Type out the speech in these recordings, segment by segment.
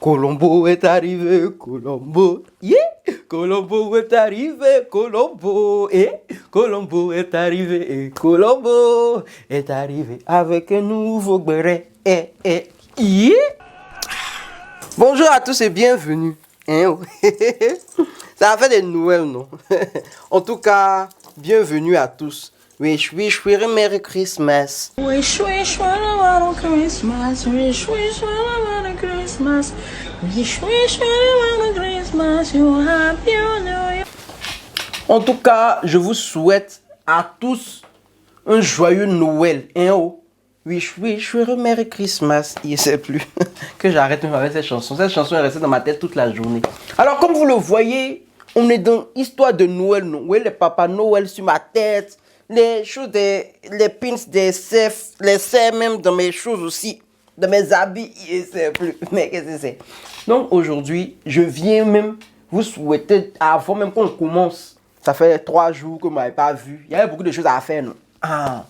Colombo est arrivé, Colombo, yeah. Colombo est arrivé, Colombo, Colombo est arrivé, Colombo est arrivé avec un nouveau béret, yeah. Bonjour à tous et bienvenue. Ça a fait des nouvelles, non? En tout cas, bienvenue à tous. Wish, Merry Christmas. Wish, Merry Christmas. Wish, Merry Christmas. Wish, Merry Christmas. You happy New Year. En tout cas, je vous souhaite à tous un joyeux Noël. Wish, Merry Christmas. Il ne sait plus que j'arrête même avec cette chanson. Cette chanson est restée dans ma tête toute la journée. Alors, comme vous le voyez, on est dans l'histoire de Noël. Noël, le Papa Noël sur ma tête. Les choses, les pins, les serres même dans mes choses aussi. Dans mes habits, il ne sait plus. Mais qu'est-ce que c'est? Donc, aujourd'hui, je viens même vous souhaiter, avant même qu'on commence. Ça fait 3 jours que vous ne m'avez pas vu. Il y avait beaucoup de choses à faire, non? Ah,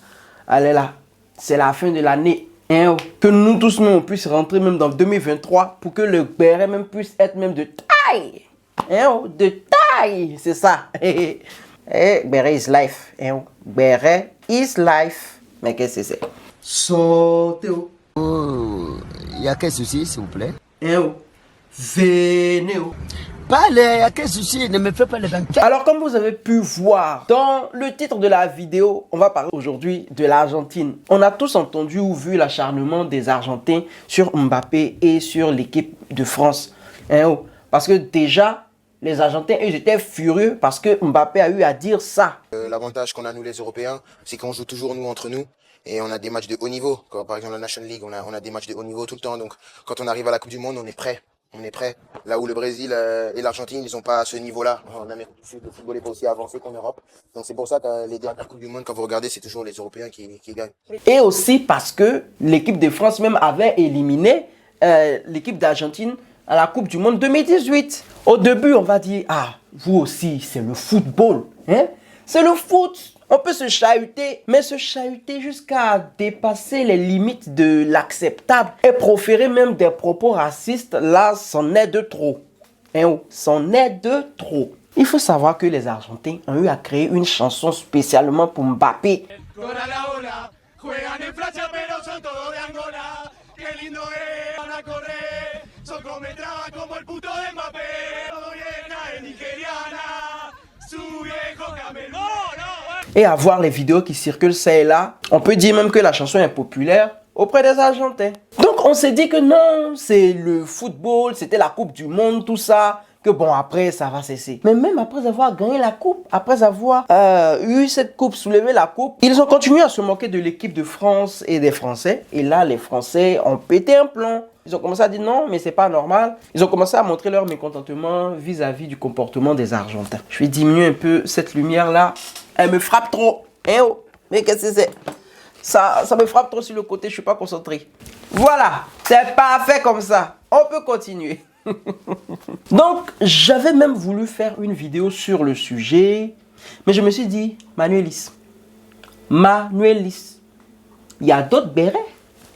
allez là. C'est la fin de l'année. Que nous tous, on puisse rentrer même dans 2023 pour que le béret même puisse être même de taille. De taille, c'est ça. Béret is life. Béret is life. Mais qu'est-ce que c'est? Sortez. Il y a quel souci, s'il vous plaît? Venez. Parlez, il y a quel souci? Ne me fais pas les banquets. Alors, comme vous avez pu voir dans le titre de la vidéo, on va parler aujourd'hui de l'Argentine. On a tous entendu ou vu l'acharnement des Argentins sur Mbappé et sur l'équipe de France. Parce que déjà, les Argentins, ils étaient furieux parce que Mbappé a eu à dire ça. L'avantage qu'on a nous les Européens, c'est qu'on joue toujours nous entre nous et on a des matchs de haut niveau. Comme par exemple la National League, on a des matchs de haut niveau tout le temps. Donc quand on arrive à la Coupe du Monde, on est prêt. On est prêt. Là où le Brésil et l'Argentine, ils n'ont pas ce niveau-là. En Amérique du Sud, le football n'est pas aussi avancé qu'en Europe. Donc c'est pour ça que les dernières Coupes du Monde, quand vous regardez, c'est toujours les Européens qui gagnent. Et aussi parce que l'équipe de France même avait éliminé l'équipe d'Argentine à la Coupe du Monde 2018. Au début, on va dire, ah, vous aussi, c'est le football. C'est le foot. On peut se chahuter, mais se chahuter jusqu'à dépasser les limites de l'acceptable et proférer même des propos racistes, là, c'en est de trop. C'en est de trop. Il faut savoir que les Argentins ont eu à créer une chanson spécialement pour Mbappé. Et à voir les vidéos qui circulent ça et là, on peut dire même que la chanson est populaire auprès des Argentins. Donc on s'est dit que non, c'est le football, c'était la Coupe du Monde, tout ça, que bon après ça va cesser. Mais même après avoir gagné la coupe, après avoir eu cette coupe, soulevé la coupe, ils ont continué à se moquer de l'équipe de France et des Français. Et là les Français ont pété un plomb. Ils ont commencé à dire non, mais c'est pas normal. Ils ont commencé à montrer leur mécontentement vis-à-vis du comportement des Argentins. Je vais diminuer un peu cette lumière-là. Elle me frappe trop. Mais qu'est-ce que c'est? Ça me frappe trop sur le côté, je suis pas concentré. Voilà, c'est parfait comme ça. On peut continuer. Donc, j'avais même voulu faire une vidéo sur le sujet. Mais je me suis dit, Manuelis, il y a d'autres bérets.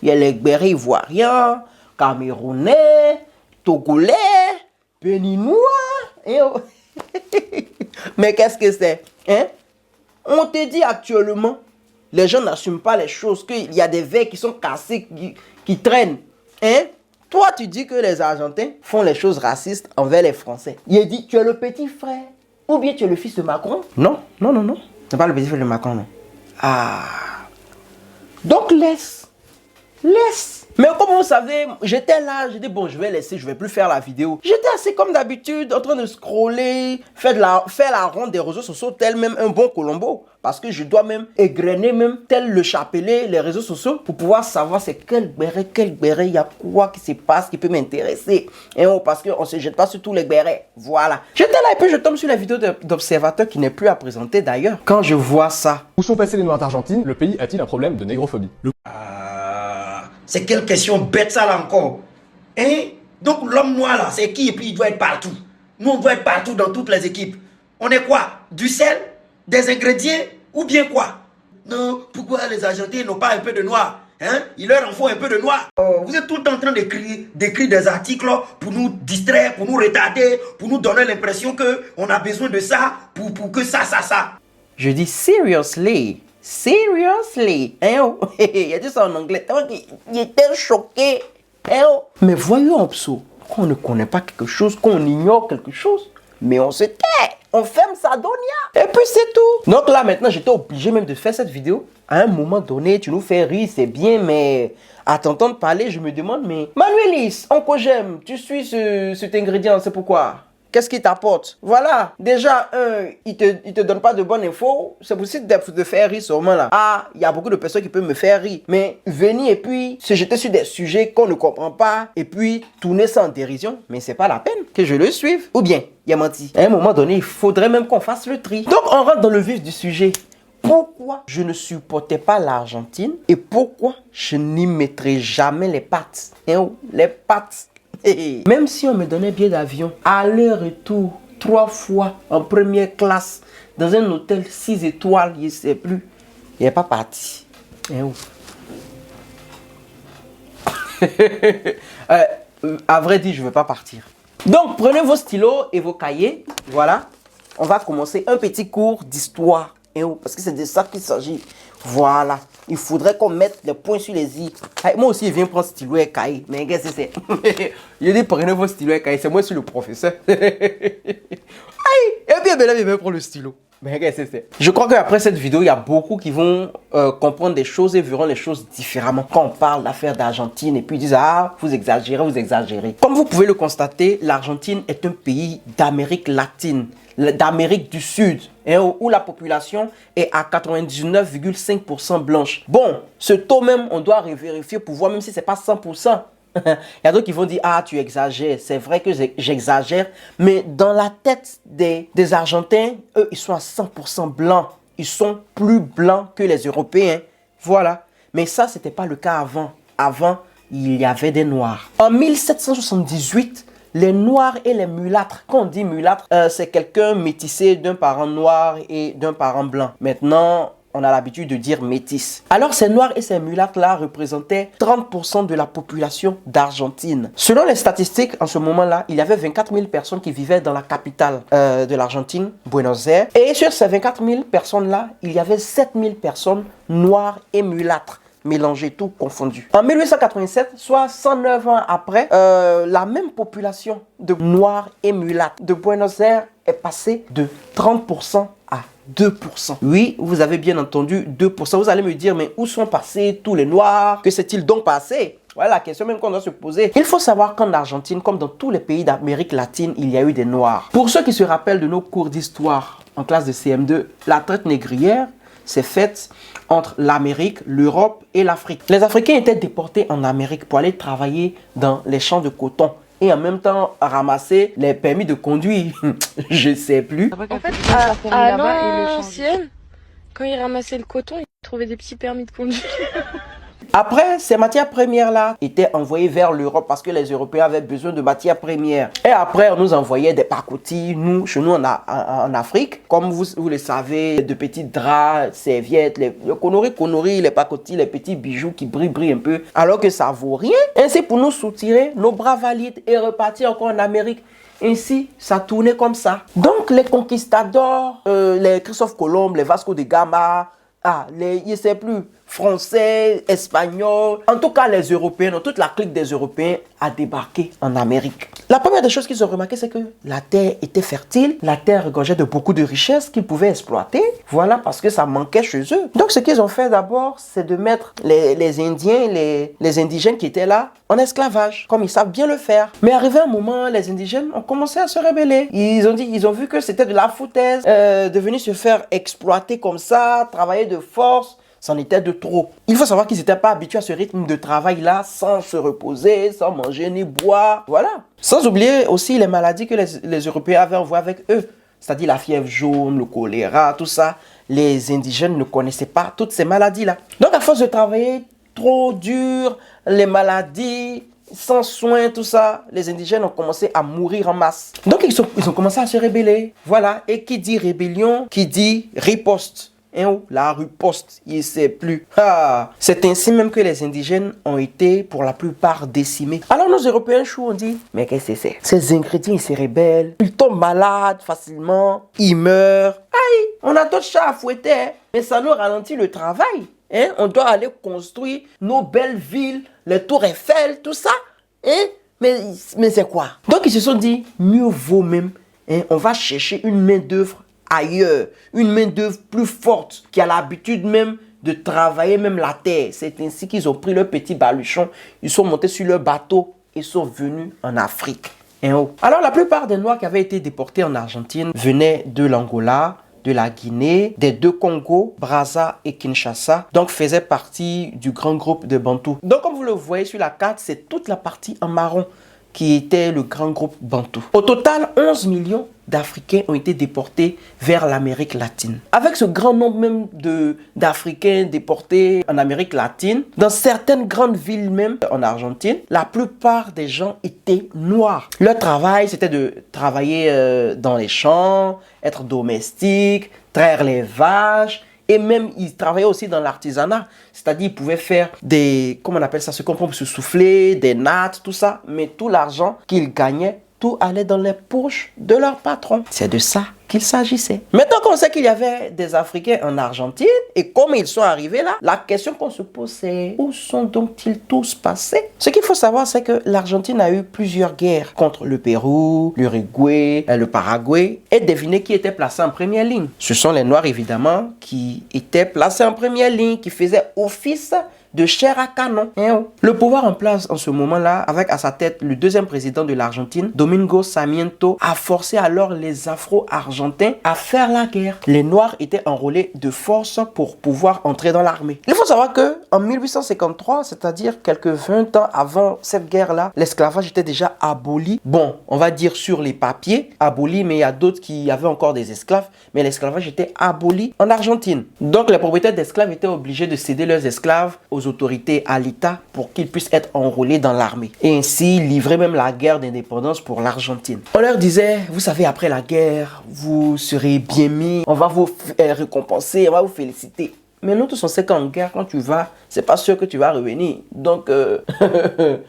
Il y a les bérets ivoiriens, camerounais, togolais, béninois. Mais qu'est-ce que c'est? On te dit actuellement, les gens n'assument pas les choses, qu'il y a des verres qui sont cassés, qui traînent. Toi, tu dis que les Argentins font les choses racistes envers les Français. Il dit, tu es le petit frère, ou bien tu es le fils de Macron. Non. C'est pas le petit frère de Macron, non. Ah. Donc laisse. Mais comme vous savez, j'étais là, j'ai dit bon, je vais laisser, je vais plus faire la vidéo. J'étais assez comme d'habitude, en train de scroller, faire la ronde des réseaux sociaux, tel même un bon Colombo. Parce que je dois même égrener même tel le chapelet, les réseaux sociaux, pour pouvoir savoir c'est quel béret, il y a quoi qui se passe, qui peut m'intéresser. Parce qu'on ne se jette pas sur tous les bérets. Voilà. J'étais là et puis je tombe sur la vidéo d'observateur qui n'est plus à présenter d'ailleurs. Quand je vois ça. Où sont passés les Noirs d'Argentine? Le pays a-t-il un problème de négrophobie? C'est quelle question bête ça là encore? Donc l'homme noir là, c'est qui? Et puis il doit être partout. Nous on doit être partout dans toutes les équipes. On est quoi? Du sel? Des ingrédients? Ou bien quoi? Non, pourquoi les Argentins n'ont pas un peu de noir? Hein? Il leur en faut un peu de noir. Vous êtes tout le temps en train d'écrire des articles pour nous distraire, pour nous retarder, pour nous donner l'impression qu'on a besoin de ça, pour que ça. Je dis seriously. Seriously. Hein, oh? Il a dit ça en anglais. Il était choqué. Hein, oh? Mais voyons, Opso, qu'on ne connaît pas quelque chose, qu'on ignore quelque chose, mais on se tait. On ferme sa donia. Et puis c'est tout. Donc là, maintenant, j'étais obligé même de faire cette vidéo. À un moment donné, tu nous fais rire, c'est bien, mais à t'entendre parler, je me demande, mais Manuelis, Oncle J'aime, tu suis cet ingrédient, c'est pourquoi? Qu'est-ce qu'il t'apporte? Voilà, déjà, il te donne pas de bonnes infos. C'est possible de faire rire sûrement là. Ah, il y a beaucoup de personnes qui peuvent me faire rire. Mais venir et puis se jeter sur des sujets qu'on ne comprend pas et puis tourner ça en dérision, mais c'est pas la peine que je le suive. Ou bien, il a menti. À un moment donné, il faudrait même qu'on fasse le tri. Donc, on rentre dans le vif du sujet. Pourquoi je ne supportais pas l'Argentine et pourquoi je n'y mettrai jamais les pattes? Les pattes. Même si on me donnait billet d'avion, aller-retour, 3 fois en première classe, dans un hôtel 6 étoiles, je ne sais plus, il n'est pas parti. À vrai dire, je ne veux pas partir. Donc, prenez vos stylos et vos cahiers. Voilà, on va commencer un petit cours d'histoire. Parce que c'est de ça qu'il s'agit. Voilà. Il faudrait qu'on mette les points sur les i. Moi aussi, je viens prendre stylo et cahier. Mais qu'est-ce que c'est? Je dis, prenez vos stylos et cahier. C'est moi, je suis le professeur. Et bien, là, je vais prendre le stylo. Mais qu'est-ce que c'est? Je crois qu'après cette vidéo, il y a beaucoup qui vont comprendre des choses et verront les choses différemment. Quand on parle d'affaires d'Argentine et puis ils disent, ah, vous exagérez, vous exagérez. Comme vous pouvez le constater, l'Argentine est un pays d'Amérique latine, d'Amérique du Sud, où la population est à 99,5% blanche. Bon, ce taux même, on doit vérifier pour voir même si c'est pas 100%. Il y a d'autres qui vont dire, ah, tu exagères. C'est vrai que j'exagère, mais dans la tête des Argentins, eux, ils sont à 100% blancs. Ils sont plus blancs que les Européens. Voilà. Mais ça, c'était pas le cas avant. Avant, il y avait des Noirs. En 1778, les Noirs et les mulâtres, quand on dit mulâtre, c'est quelqu'un métissé d'un parent noir et d'un parent blanc. Maintenant, on a l'habitude de dire métis. Alors, ces Noirs et ces mulâtres-là représentaient 30% de la population d'Argentine. Selon les statistiques, en ce moment-là, il y avait 24 000 personnes qui vivaient dans la capitale de l'Argentine, Buenos Aires. Et sur ces 24 000 personnes-là, il y avait 7 000 personnes noires et mulâtres. Mélangé, tout confondu. En 1887, soit 109 ans après, la même population de Noirs et mulâtres de Buenos Aires est passée de 30% à 2%. Oui, vous avez bien entendu, 2%. Vous allez me dire, mais où sont passés tous les Noirs? Que s'est-il donc passé? Voilà la question même qu'on doit se poser. Il faut savoir qu'en Argentine, comme dans tous les pays d'Amérique latine, il y a eu des Noirs. Pour ceux qui se rappellent de nos cours d'histoire en classe de CM2, la traite négrière s'est faite entre l'Amérique, l'Europe et l'Afrique. Les Africains étaient déportés en Amérique pour aller travailler dans les champs de coton et en même temps ramasser les permis de conduire. Je sais plus. En fait, à l'ancienne, quand ils ramassaient le coton, ils trouvaient des petits permis de conduire. Après, ces matières premières-là étaient envoyées vers l'Europe parce que les Européens avaient besoin de matières premières. Et après, on nous envoyait des pacotilles, chez nous en Afrique. Comme vous le savez, de petits draps, serviettes, les conneries, les pacotilles, les petits bijoux qui brillent un peu. Alors que ça vaut rien. Ainsi, pour nous soutirer, nos bras valides et repartir encore en Amérique. Ainsi, ça tournait comme ça. Donc, les conquistadors, les Christophe Colomb, les Vasco de Gama, je sais plus, Français, Espagnols, en tout cas les Européens, toute la clique des Européens a débarqué en Amérique. La première des choses qu'ils ont remarqué, c'est que la terre était fertile, la terre regorgeait de beaucoup de richesses qu'ils pouvaient exploiter, voilà, parce que ça manquait chez eux. Donc ce qu'ils ont fait d'abord, c'est de mettre les Indiens, les indigènes qui étaient là, en esclavage, comme ils savent bien le faire. Mais arrivé un moment, les indigènes ont commencé à se rebeller. Ils ont vu que c'était de la foutaise, de venir se faire exploiter comme ça, travailler de force. C'en était de trop. Il faut savoir qu'ils n'étaient pas habitués à ce rythme de travail-là, sans se reposer, sans manger ni boire. Voilà. Sans oublier aussi les maladies que les Européens avaient envoyées avec eux. C'est-à-dire la fièvre jaune, le choléra, tout ça. Les indigènes ne connaissaient pas toutes ces maladies-là. Donc à force de travailler trop dur, les maladies, sans soins, tout ça, les indigènes ont commencé à mourir en masse. Donc ils ont commencé à se rebeller. Voilà. Et qui dit rébellion, qui dit riposte. Hein, oh, la rue Poste, il ne sait plus. Ah, c'est ainsi même que les indigènes ont été pour la plupart décimés. Alors nos Européens chou on dit, mais qu'est-ce que c'est? Ces ingrédients, ils se rebellent, ils tombent malades facilement, ils meurent. Aïe, on a d'autres chats à fouetter, hein, mais ça nous ralentit le travail. Hein? On doit aller construire nos belles villes, les tours Eiffel, tout ça. Hein? Mais c'est quoi? Donc ils se sont dit, mieux vaut même, hein, on va chercher une main d'œuvre ailleurs, une main d'œuvre plus forte, qui a l'habitude même de travailler même la terre. C'est ainsi qu'ils ont pris leur petit baluchon, ils sont montés sur leur bateau et sont venus en Afrique. Hein, oh. Alors la plupart des Noirs qui avaient été déportés en Argentine venaient de l'Angola, de la Guinée, des deux Congos, Brazza et Kinshasa, donc faisaient partie du grand groupe de Bantou. Donc comme vous le voyez sur la carte, c'est toute la partie en marron qui était le grand groupe Bantou. Au total, 11 millions d'Africains ont été déportés vers l'Amérique latine. Avec ce grand nombre même d'Africains déportés en Amérique latine, dans certaines grandes villes même en Argentine, la plupart des gens étaient noirs. Leur travail, c'était de travailler dans les champs, être domestique, traire les vaches, et même, ils travaillaient aussi dans l'artisanat. C'est-à-dire, ils pouvaient faire des, comment on appelle ça, ce qu'on peut se souffler, des nattes, tout ça. Mais tout l'argent qu'ils gagnaient, tout allait dans les poches de leur patron. C'est de ça qu'il s'agissait. Maintenant qu'on sait qu'il y avait des Africains en Argentine, et comment ils sont arrivés là, la question qu'on se pose, c'est où sont donc-ils tous passés? Ce qu'il faut savoir, c'est que l'Argentine a eu plusieurs guerres contre le Pérou, l'Uruguay, le Paraguay, et devinez qui était placé en première ligne. Ce sont les Noirs, évidemment, qui étaient placés en première ligne, qui faisaient office de chair à canon. Le pouvoir en place en ce moment-là, avec à sa tête le deuxième président de l'Argentine, Domingo Sarmiento, a forcé alors les Afro-Argentins à faire la guerre. Les Noirs étaient enrôlés de force pour pouvoir entrer dans l'armée. Il faut savoir que en 1853, c'est-à-dire quelques 20 ans avant cette guerre-là, l'esclavage était déjà aboli. Bon, on va dire sur les papiers, aboli, mais il y a d'autres qui avaient encore des esclaves, mais l'esclavage était aboli en Argentine. Donc les propriétaires d'esclaves étaient obligés de céder leurs esclaves aux autorités, à l'État, pour qu'ils puissent être enrôlés dans l'armée. Et ainsi livrer même la guerre d'indépendance pour l'Argentine. On leur disait, vous savez, après la guerre, vous serez bien mis, on va vous récompenser, on va vous féliciter. Mais nous tous on sait qu'en guerre, quand tu vas, c'est pas sûr que tu vas revenir. Donc,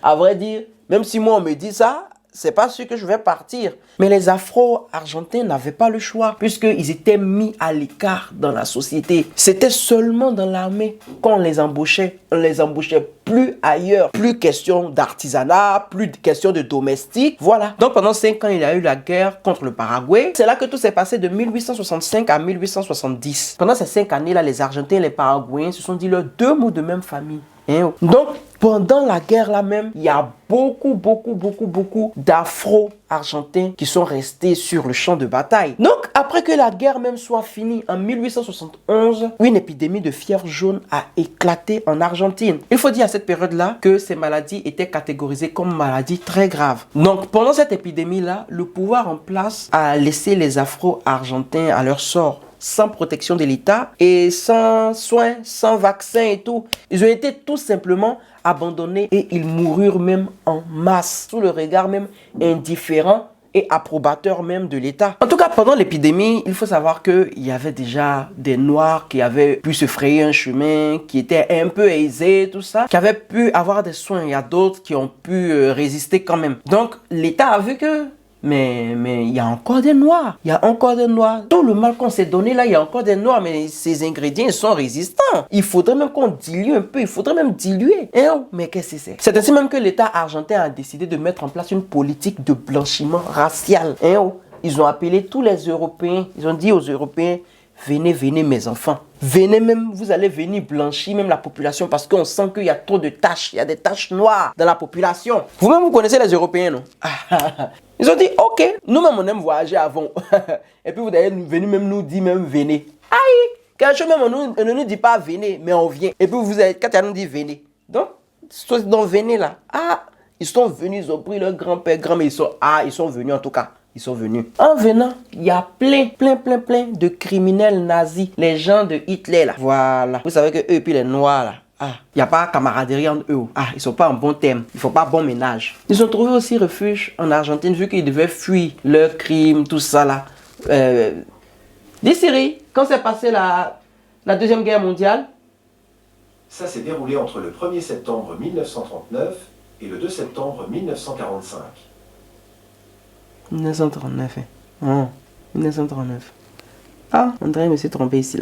à vrai dire, même si moi on me dit ça, c'est pas sûr que je vais partir. Mais les Afro-Argentins n'avaient pas le choix, puisqu'ils étaient mis à l'écart dans la société. C'était seulement dans l'armée qu'on les embauchait. On les embauchait plus ailleurs. Plus question d'artisanat, plus question de domestique. Voilà. Donc pendant 5 ans, il y a eu la guerre contre le Paraguay. C'est là que tout s'est passé de 1865 à 1870. Pendant ces 5 années-là, les Argentins et les Paraguayens se sont dit leurs deux mots de même famille. Donc, pendant la guerre là même, il y a beaucoup d'Afro-Argentins qui sont restés sur le champ de bataille. Donc, après que la guerre même soit finie, en 1871, une épidémie de fièvre jaune a éclaté en Argentine. Il faut dire à cette période-là que ces maladies étaient catégorisées comme maladies très graves. Donc, pendant cette épidémie-là, le pouvoir en place a laissé les Afro-Argentins à leur sort, sans protection de l'État et sans soins, sans vaccin et tout. Ils ont été tout simplement abandonnés et ils moururent même en masse, sous le regard même indifférent et approbateur même de l'État. En tout cas, pendant l'épidémie, il faut savoir qu'il y avait déjà des Noirs qui avaient pu se frayer un chemin, qui étaient un peu aisés, tout ça, qui avaient pu avoir des soins. Il y a d'autres qui ont pu résister quand même. Donc, l'État a vu que mais il y a encore des Noirs. Il y a encore des Noirs. Tout le mal qu'on s'est donné là, il y a encore des Noirs. Mais ces ingrédients, ils sont résistants. Il faudrait même qu'on dilue un peu. Il faudrait même diluer. Mais qu'est-ce que c'est? C'est ainsi même que l'État argentin a décidé de mettre en place une politique de blanchiment racial. Ils ont appelé tous les Européens. Ils ont dit aux Européens, venez, venez mes enfants. Venez même, vous allez venir blanchir même la population parce qu'on sent qu'il y a trop de taches. Il y a des taches noires dans la population. Vous-même, vous connaissez les Européens, non? Ils ont dit, ok, nous-mêmes, on aime voyager avant. Et puis, vous allez venir même nous dire, même venez. Aïe! Quelque chose même, on ne nous dit pas venez, mais on vient. Et puis, quand elle nous dit venez. Donc, venez là. Ils sont venus, ils ont pris leur grand-père, grand-mère. Ils sont venus en tout cas. Ils sont venus. En venant, il y a plein de criminels nazis. Les gens de Hitler là. Voilà. Vous savez que eux et puis les Noirs là. Il n'y a pas camaraderie entre eux. Ils sont pas en bon terme. Ils font pas bon ménage. Ils ont trouvé aussi refuge en Argentine vu qu'ils devaient fuir leurs crimes, tout ça là. Des séries. Quand c'est passé La Deuxième Guerre mondiale. Ça s'est déroulé entre le 1er septembre 1939 et le 2 septembre 1945. 1939. Oh, 1939. Ah, André me s'est trompé ici.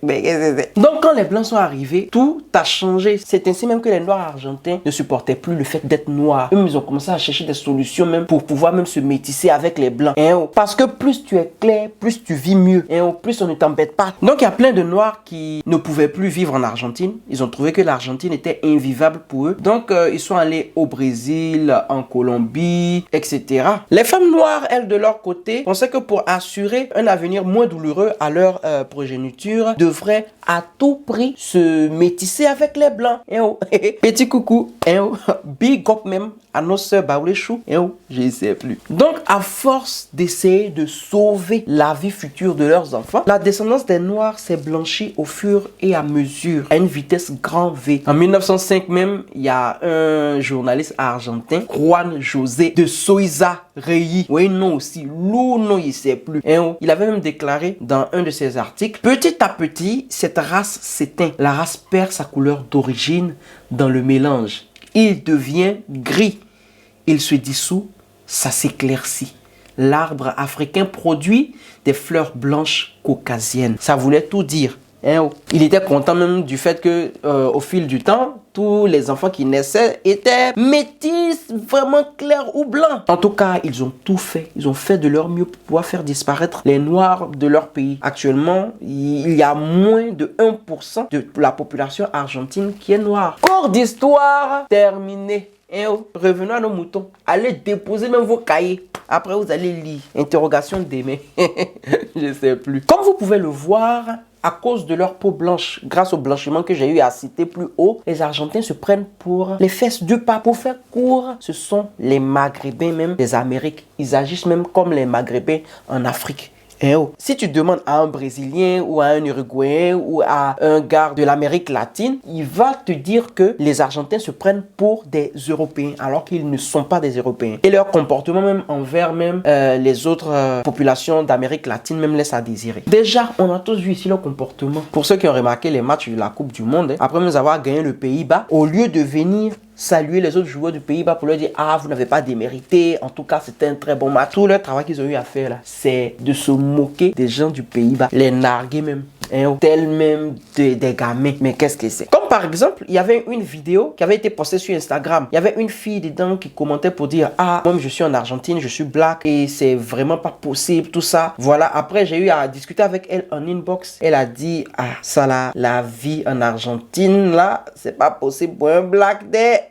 Mais qu'est-ce que c'est? Donc quand les Blancs sont arrivés, tout a changé. C'est ainsi même que les Noirs argentins ne supportaient plus le fait d'être noirs. Eux, ils ont commencé à chercher des solutions même pour pouvoir même se métisser avec les Blancs. Parce que plus tu es clair, plus tu vis mieux. Plus on ne t'embête pas. Donc il y a plein de Noirs qui ne pouvaient plus vivre en Argentine. Ils ont trouvé que l'Argentine était invivable pour eux. Donc ils sont allés au Brésil, en Colombie, etc. Les femmes noires, elles, de leur côté, pensaient que pour assurer un avenir moins douloureux à leur progéniture, devraient à tout prix se métisser avec les Blancs. Petit coucou. Big up même à nos sœurs Baoulé-Chou. Je sais plus. Donc, à force d'essayer de sauver la vie future de leurs enfants, la descendance des Noirs s'est blanchie au fur et à mesure, à une vitesse grand V. En 1905 même, il y a un journaliste argentin, Juan José de Souza Rey. Oui, non aussi. L'eau, non, il sait plus. Il avait même déclaré dans un de ses articles, petit à petit, cette race s'éteint. La race perd sa couleur d'origine dans le mélange. Il devient gris. Il se dissout, ça s'éclaircit. L'arbre africain produit des fleurs blanches caucasiennes. Ça voulait tout dire. Il était content même du fait que au fil du temps, tous les enfants qui naissaient étaient métis, vraiment clairs ou blancs. En tout cas, ils ont tout fait. Ils ont fait de leur mieux pour pouvoir faire disparaître les Noirs de leur pays. Actuellement, il y a moins de 1% de la population argentine qui est noire. Cours d'histoire terminé. Revenons à nos moutons. Allez déposer même vos cahiers. Après, vous allez lire. Interrogation demain. Je sais plus. Comme vous pouvez le voir, à cause de leur peau blanche, grâce au blanchiment que j'ai eu à citer plus haut, les Argentins se prennent pour les fesses du pape. Pour faire court, ce sont les Maghrébins même des Amériques. Ils agissent même comme les Maghrébins en Afrique. Si tu demandes à un Brésilien ou à un Uruguayen ou à un gars de l'Amérique latine, il va te dire que les Argentins se prennent pour des Européens alors qu'ils ne sont pas des Européens. Et leur comportement même envers même les autres populations d'Amérique latine même laisse à désirer. Déjà, on a tous vu ici leur comportement. Pour ceux qui ont remarqué les matchs de la Coupe du Monde, après nous avoir gagné le Pays-Bas, au lieu de venir saluer les autres joueurs du Pays-Bas pour leur dire ah vous n'avez pas démérité, en tout cas c'était un très bon match, tout le travail qu'ils ont eu à faire là c'est de se moquer des gens du Pays-Bas, les narguer même, tel même des gamins. Mais qu'est-ce que c'est? Comme par exemple, il y avait une vidéo qui avait été postée sur Instagram, il y avait une fille dedans qui commentait pour dire ah moi je suis en Argentine, je suis black et c'est vraiment pas possible tout ça. Voilà, après j'ai eu à discuter avec elle en inbox, elle a dit ah ça là, la vie en Argentine là c'est pas possible pour un black day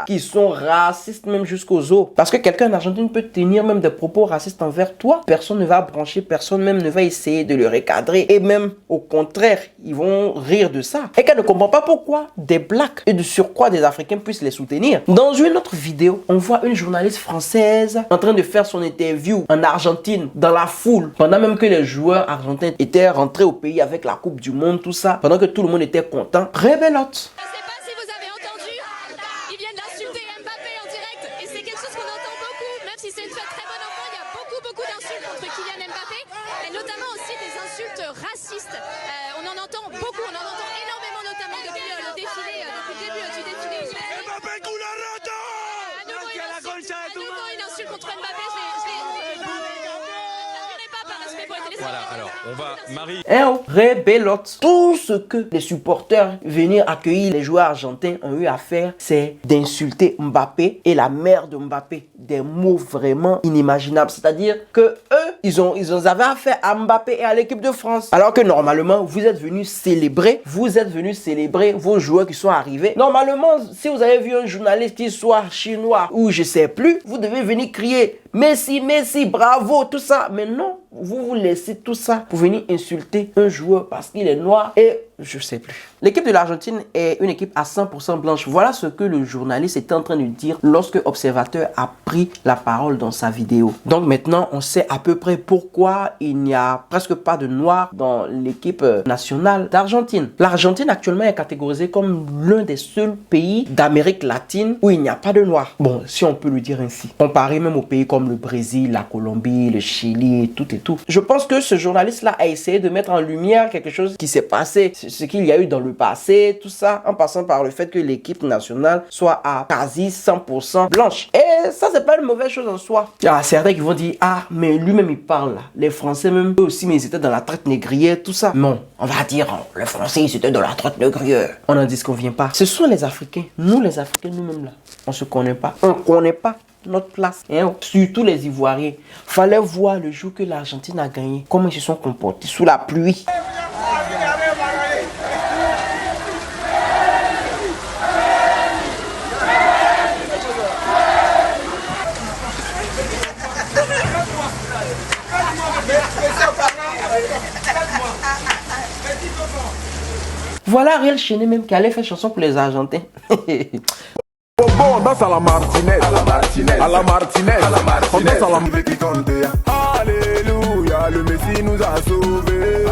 qui sont racistes même jusqu'aux os. Parce que quelqu'un en Argentine peut tenir même des propos racistes envers toi. Personne ne va brancher, personne même ne va essayer de le recadrer. Et même au contraire, ils vont rire de ça. Et qu'elle ne comprend pas pourquoi des blacks et de surcroît des Africains puissent les soutenir. Dans une autre vidéo, on voit une journaliste française en train de faire son interview en Argentine, dans la foule. Pendant même que les joueurs argentins étaient rentrés au pays avec la Coupe du Monde, tout ça. Pendant que tout le monde était content. Rebelote. On en entend beaucoup, on en entend énormément, notamment depuis le défilé, depuis le début du défilé. Mbappé Coularata. À nouveau une insulte contre Mbappé, je l'ai pas par respect pour la télé. Voilà, alors on va, Marie. Rebelote. Tout ce que les supporters venir accueillir les joueurs argentins ont eu à faire, c'est d'insulter Mbappé et la mère de Mbappé. Des mots vraiment inimaginables. C'est-à-dire que eux, ils avaient affaire à Mbappé et à l'équipe de France. Alors que normalement, vous êtes venus célébrer vos joueurs qui sont arrivés. Normalement, si vous avez vu un journaliste qui soit chinois ou je sais plus, vous devez venir crier Messi, Messi, bravo, tout ça. Mais non, vous laissez tout ça pour venir insulter un joueur parce qu'il est noir et je sais plus. L'équipe de l'Argentine est une équipe à 100% blanche. Voilà ce que le journaliste était en train de dire lorsque Observateur a pris la parole dans sa vidéo. Donc maintenant, on sait à peu près pourquoi il n'y a presque pas de noirs dans l'équipe nationale d'Argentine. L'Argentine actuellement est catégorisée comme l'un des seuls pays d'Amérique latine où il n'y a pas de noirs. Bon, si on peut le dire ainsi. Comparé même aux pays comme le Brésil, la Colombie, le Chili, tout et tout. Je pense que ce journaliste-là a essayé de mettre en lumière quelque chose qui s'est passé, ce qu'il y a eu dans le passé, tout ça, en passant par le fait que l'équipe nationale soit à quasi 100% blanche. Et ça, c'est pas une mauvaise chose en soi. Il y a certains qui vont dire, ah, mais lui-même, il parle là. Les Français, même eux aussi, mais ils étaient dans la traite négrière, tout ça. Non, on va dire, les Français, ils étaient dans la traite négrière. On n'en disconvient pas. Ce sont les Africains. Nous, les Africains, nous-mêmes là, on se connaît pas. On connaît pas notre place, hein? Surtout les Ivoiriens. Fallait voir le jour que l'Argentine a gagné, comment ils se sont comportés sous la pluie. Voilà Ariel Chenet même qui allait faire chanson pour les Argentins. Bon, on danse à la martinette, à la martinette, à la martinette, à la martinette. On danse à la... Alléluia, le Messie nous a sauvés.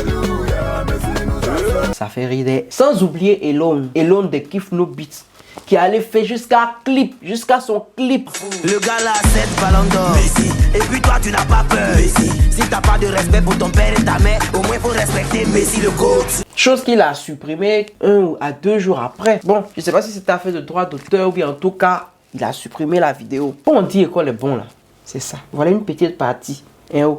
Alléluia, Messie nous a sauvés. Ça fait rire. Sans oublier Elon de Kiff No Beats, qui allait faire jusqu'à son clip. Le gars là, 7 ballons d'or. Messi. Et puis toi, tu n'as pas peur. Messi. Si t'as pas de respect pour ton père et ta mère, au moins faut respecter Messi le coach. Chose qu'il a supprimé 1 à 2 jours après. Bon, je sais pas si c'était affaire de droit d'auteur ou bien en tout cas, il a supprimé la vidéo. Bon, on dit école est bon là. C'est ça. Voilà une petite partie.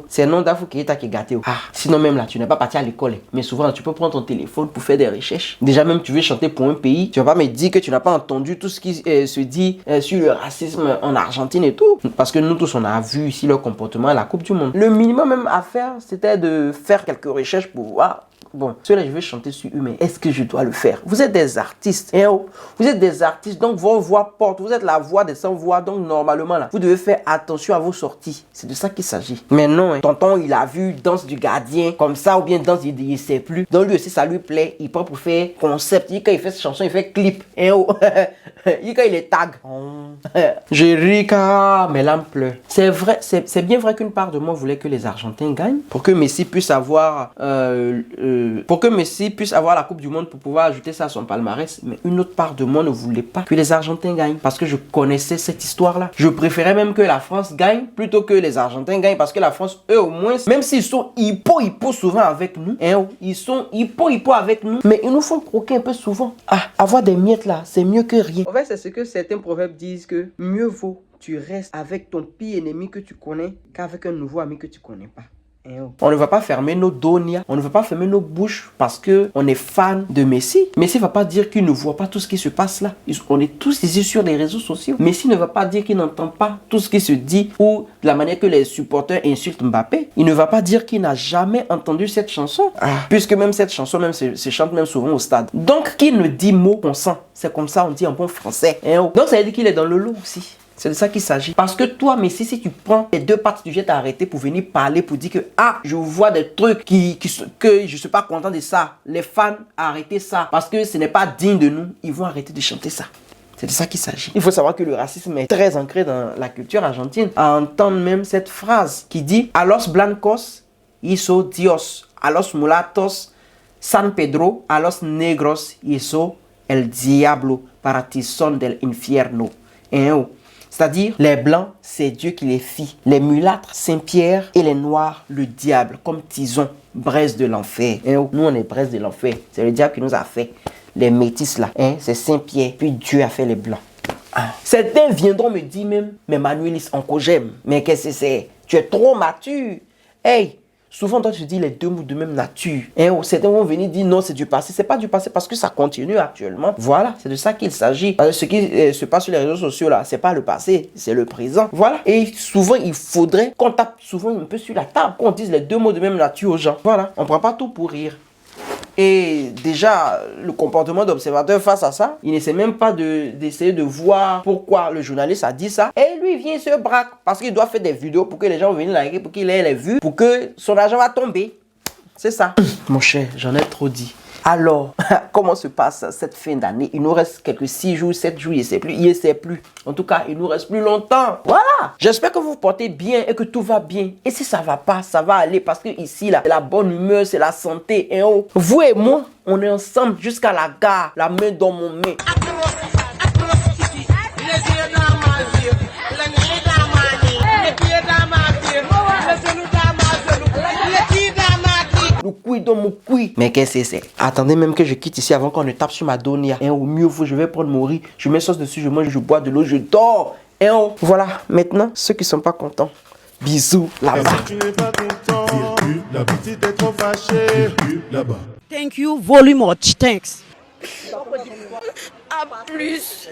C'est non d'Afou Keita qui est gâté. Ah, sinon même là, tu n'es pas parti à l'école. Mais souvent, tu peux prendre ton téléphone pour faire des recherches. Déjà même, tu veux chanter pour un pays. Tu vas pas me dire que tu n'as pas entendu tout ce qui se dit sur le racisme en Argentine et tout. Parce que nous tous, on a vu ici leur comportement à la Coupe du Monde. Le minimum même à faire, c'était de faire quelques recherches pour voir. Bon, ceux-là, je vais chanter sur eux, mais est-ce que je dois le faire? Vous êtes des artistes, vous êtes des artistes, donc vos voix portent. Vous êtes la voix des sans-voix, donc normalement, là, vous devez faire attention à vos sorties. C'est de ça qu'il s'agit. Mais non, tonton, il a vu Danse du Gardien, comme ça, ou bien Danse, il sait plus. Donc lui aussi, ça lui plaît. Il prend pour faire concept. Quand il fait cette chanson, il fait clip. Quand il est tag. Je ris car mes larmes pleurent. C'est vrai, c'est bien vrai qu'une part de moi voulait que les Argentins gagnent, pour que Messi puisse avoir... la Coupe du Monde pour pouvoir ajouter ça à son palmarès. Mais une autre part de moi ne voulait pas que les Argentins gagnent parce que je connaissais cette histoire-là. Je préférais même que la France gagne plutôt que les Argentins gagnent parce que la France, eux au moins, même s'ils sont hypo souvent avec nous, ils sont hypo avec nous, mais ils nous font croquer un peu souvent. Ah, avoir des miettes là, c'est mieux que rien. En fait, c'est ce que certains proverbes disent que mieux vaut tu restes avec ton pire ennemi que tu connais qu'avec un nouveau ami que tu connais pas. On ne va pas fermer nos donia, on ne va pas fermer nos bouches parce que on est fan de Messi. Messi ne va pas dire qu'il ne voit pas tout ce qui se passe là. On est tous ici sur les réseaux sociaux. Messi ne va pas dire qu'il n'entend pas tout ce qui se dit ou de la manière que les supporters insultent Mbappé. Il ne va pas dire qu'il n'a jamais entendu cette chanson. Puisque même cette chanson même se chante même souvent au stade. Donc qui ne dit mot consent, c'est comme ça on dit en bon français. Donc ça veut dire qu'il est dans le lot aussi. C'est de ça qu'il s'agit. Parce que toi, Messi, si tu prends les deux parties, tu viens t'arrêter pour venir parler, pour dire que ah, je vois des trucs que je ne suis pas content de ça. Les fans, arrêtez ça. Parce que ce n'est pas digne de nous. Ils vont arrêter de chanter ça. C'est de ça qu'il s'agit. Il faut savoir que le racisme est très ancré dans la culture argentine. À entendre même cette phrase qui dit « A los blancos hizo Dios, a los mulatos San Pedro, a los negros hizo el diablo para tizón del infierno. » C'est-à-dire, les blancs, c'est Dieu qui les fit. Les mulâtres, Saint-Pierre, et les noirs, le diable, comme tison, braise de l'enfer. Nous, on est braise de l'enfer. C'est le diable qui nous a fait. Les métis là, c'est Saint-Pierre, puis Dieu a fait les blancs. Certains viendront me dire même, mais Manuelis, encore j'aime. Mais qu'est-ce que c'est? Tu es trop mature. Hey! Souvent, toi, tu dis les deux mots de même nature. Certains vont venir dire non, c'est du passé. C'est pas du passé parce que ça continue actuellement. Voilà, c'est de ça qu'il s'agit. Parce que ce qui se passe sur les réseaux sociaux, là, c'est pas le passé, c'est le présent. Voilà. Et souvent, il faudrait qu'on tape souvent un peu sur la table, qu'on dise les deux mots de même nature aux gens. Voilà, on prend pas tout pour rire. Et déjà, le comportement d'observateur face à ça, il n'essaie même pas d'essayer de voir pourquoi le journaliste a dit ça. Et lui, il vient se braque parce qu'il doit faire des vidéos pour que les gens viennent liker, pour qu'il ait les vues, pour que son argent va tomber. C'est ça. Mon cher, j'en ai trop dit. Alors, comment se passe cette fin d'année? Il nous reste quelques 6 jours, 7 jours, il ne sait plus. En tout cas, il nous reste plus longtemps. Voilà. J'espère que vous vous portez bien et que tout va bien. Et si ça va pas, ça va aller parce que ici, là, c'est la bonne humeur, c'est la santé. Vous et moi, on est ensemble jusqu'à la gare, la main dans mon main. dans mon couille. Mais qu'est-ce que c'est? Attendez même que je quitte ici avant qu'on ne tape sur ma donia. Hein, au mieux, je vais prendre mon riz. Je mets sauce dessus, je mange, je bois de l'eau, je dors. Hein, voilà, maintenant, ceux qui sont pas contents. Bisous là-bas. Tu n'es pas content, la petite est trop fâchée, là-bas. Thank you very much. Thanks. À plus.